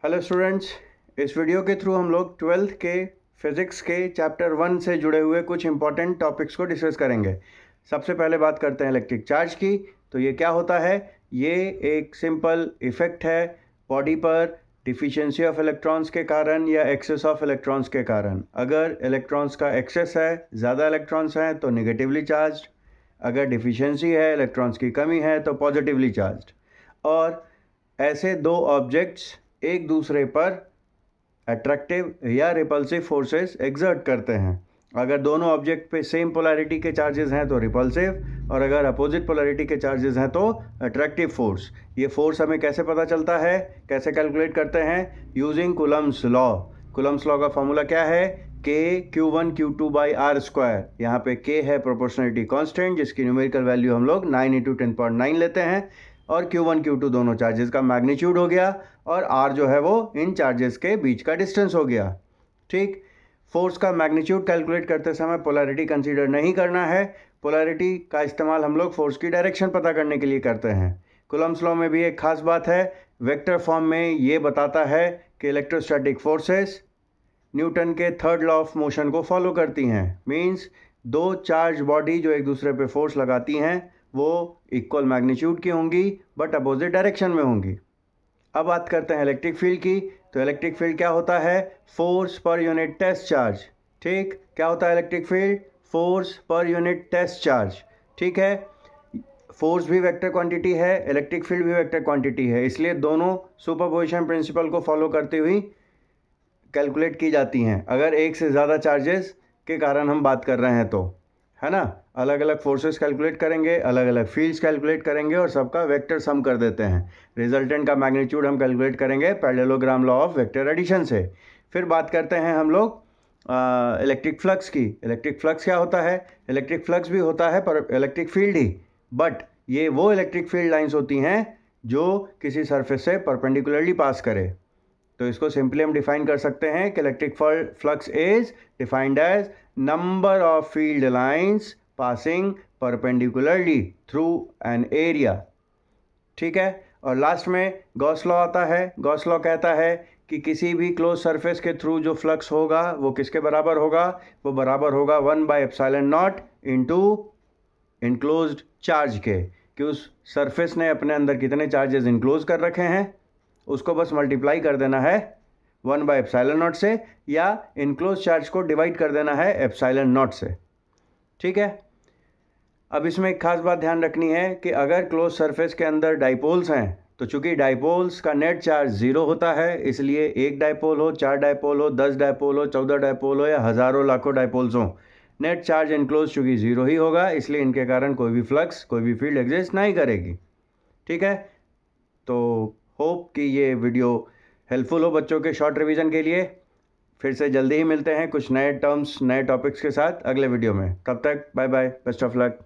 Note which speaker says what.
Speaker 1: Hello students, इस video के through हम लोग 12th के फिज़िक्स के चैप्टर 1 से जुड़े हुए कुछ इंपॉर्टेंट टॉपिक्स को डिस्कस करेंगे। सबसे पहले बात करते हैं इलेक्ट्रिक चार्ज की। तो ये क्या होता है? ये एक सिंपल इफ़ेक्ट है बॉडी पर डिफिशिएंसी ऑफ इलेक्ट्रॉन्स के कारण या एक्सेस ऑफ इलेक्ट्रॉन्स के कारण। अगर इलेक्ट्रॉन्स का एक्सेस है, ज़्यादा इलेक्ट्रॉन्स हैं तो निगेटिवली चार्ज्ड, अगर डिफिशिएंसी है, इलेक्ट्रॉन्स की कमी है तो पॉजिटिवली चार्ज्ड। और ऐसे दो ऑब्जेक्ट्स एक दूसरे पर अट्रैक्टिव या रिपल्सिव फोर्सेस एग्जर्ट करते हैं। अगर दोनों ऑब्जेक्ट पे सेम पोलैरिटी के चार्जेस हैं तो रिपल्सिव, और अगर अपोजिट पोलैरिटी के चार्जेस हैं तो अट्रैक्टिव फोर्स। ये फोर्स हमें कैसे पता चलता है, कैसे कैलकुलेट करते हैं? Using Coulomb's law. Coulomb's law का फॉर्मूला क्या है? K Q1 Q2 by r square. यहाँ पे K है प्रोपोर्शनलिटी कांस्टेंट, जिसकी न्यूमेरिकल वैल्यू हम लोग 9 × 10⁹ लेते हैं, और Q1 Q2 दोनों चार्जेस का मैग्नीट्यूड हो गया, और R जो है वो इन चार्जेस के बीच का डिस्टेंस हो गया। ठीक, फोर्स का मैग्नीट्यूड कैलकुलेट करते समय पोलैरिटी कंसीडर नहीं करना है। पोलैरिटी का इस्तेमाल हम लोग फोर्स की डायरेक्शन पता करने के लिए करते हैं। कूलम्स लॉ में भी एक खास बात है, वेक्टर फॉर्म में ये बताता है कि इलेक्ट्रोस्टैटिक फोर्सेस न्यूटन के थर्ड लॉ ऑफ मोशन को फॉलो करती हैं। मींस दो चार्ज बॉडी जो एक दूसरे पे फोर्स लगाती हैं वो इक्वल मैग्नीट्यूड की होंगी बट अपोजिट डायरेक्शन में होंगी। अब बात करते हैं इलेक्ट्रिक फील्ड की। तो इलेक्ट्रिक फील्ड क्या होता है? Force per unit test charge. ठीक, क्या होता है electric field? Force per unit test charge. ठीक है, फोर्स भी वेक्टर क्वांटिटी है, इलेक्ट्रिक फील्ड भी वेक्टर क्वांटिटी है, इसलिए दोनों सुपरपोजिशन प्रिंसिपल को फॉलो करते हुए कैलकुलेट की जाती हैं। अगर एक से ज़्यादा चार्जेस के कारण हम बात कर रहे हैं तो, है ना, अलग अलग फोर्सेस कैलकुलेट करेंगे, अलग अलग फील्ड्स कैलकुलेट करेंगे और सबका वेक्टर सम कर देते हैं। रिजल्टेंट का मैग्नीट्यूड हम कैलकुलेट करेंगे parallelogram law of vector addition से। फिर बात करते हैं हम लोग इलेक्ट्रिक फ्लक्स की। इलेक्ट्रिक फ्लक्स क्या होता है? इलेक्ट्रिक फ्लक्स भी होता है पर इलेक्ट्रिक फील्ड ही, बट ये वो इलेक्ट्रिक फील्ड लाइन्स होती हैं जो किसी सरफेस से परपेंडिकुलरली पास करे। तो इसको सिंपली हम डिफाइन कर सकते हैं कि electric flux is defined as number of field lines passing perpendicularly through an area. ठीक है, और लास्ट में गॉस लॉ आता है। गॉस लॉ कहता है कि किसी भी क्लोज सरफेस के थ्रू जो फ्लक्स होगा वो किसके बराबर होगा? वो बराबर होगा 1/ε0 इंटू इनक्लोज्ड चार्ज के, कि उस सरफेस ने अपने अंदर कितने चार्जेस इनक्लोज कर रखे हैं उसको बस मल्टीप्लाई कर देना है 1/ε0 से, या इनक्लोज चार्ज को डिवाइड कर देना है ε0 से। ठीक है, अब इसमें एक खास बात ध्यान रखनी है कि अगर क्लोज सरफेस के अंदर डाइपोल्स हैं तो चूंकि डाइपोल्स का नेट चार्ज 0 होता है, इसलिए एक डाइपोल हो, 4 डाइपोल हो, 10 डाइपोल हो, 14 डाइपोल हो या हज़ारों लाखों डाइपोल्स हो, नेट चार्ज इनक्लोज चूंकि 0 ही होगा, इसलिए इनके कारण कोई भी फ्लक्स, कोई भी फील्ड एग्जिस्ट नहीं करेगी। ठीक है, तो होप कि ये वीडियो हेल्पफुल हो बच्चों के शॉर्ट रिवीजन के लिए। फिर से जल्दी ही मिलते हैं कुछ नए टर्म्स, नए टॉपिक्स के साथ अगले वीडियो में। तब तक bye bye, best of luck.